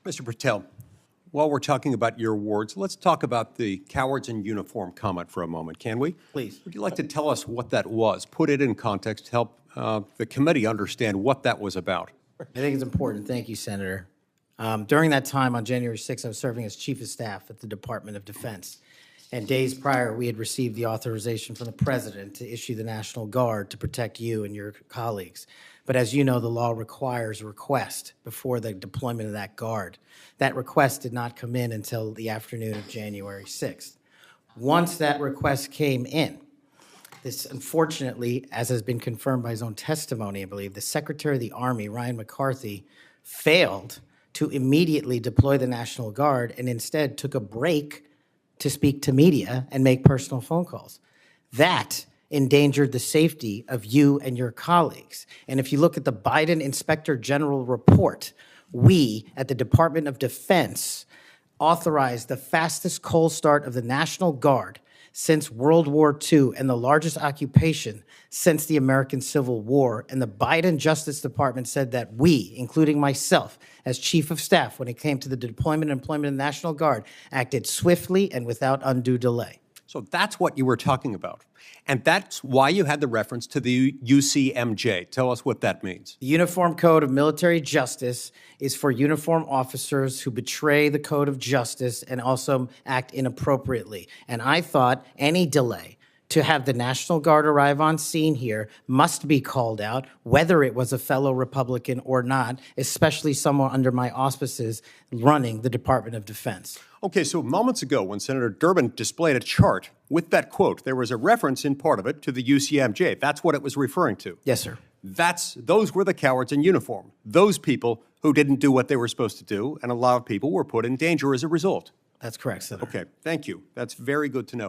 Mr. Patel, while we're talking about your awards, let's talk about the cowards in uniform comment for a moment, can we? Please. Would you like to tell us what that was? Put it in context to help the committee understand what that was about. I think it's important. Thank you, Senator. During that time, on January 6th, I was serving as Chief of Staff at the Department of Defense. And days prior, we had received the authorization from the President to issue the National Guard to protect you and your colleagues. But as you know, the law requires a request before the deployment of that guard. That request did not come in until the afternoon of January 6th. Once that request came in, this, unfortunately, as has been confirmed by his own testimony, I believe, the Secretary of the Army, Ryan McCarthy, failed to immediately deploy the National Guard and instead took a break to speak to media and make personal phone calls. That endangered the safety of you and your colleagues. And if you look at the Biden Inspector General report, we at the Department of Defense authorized the fastest cold start of the National Guard since World War II and the largest occupation since the American Civil War. And the Biden Justice Department said that we, including myself as Chief of Staff, when it came to the deployment and employment of the National Guard, acted swiftly and without undue delay. So that's what you were talking about. And that's why you had the reference to the UCMJ. Tell us what that means. The Uniform Code of Military Justice is for uniform officers who betray the code of justice and also act inappropriately. And I thought any delay to have the National Guard arrive on scene here must be called out, whether it was a fellow Republican or not, especially someone under my auspices running the Department of Defense. Okay, so moments ago when Senator Durbin displayed a chart with that quote, there was a reference in part of it to the UCMJ. That's what it was referring to. Yes, sir. Those were the cowards in uniform. Those people who didn't do what they were supposed to do, and a lot of people were put in danger as a result. That's correct, Senator. Okay, thank you. That's very good to know.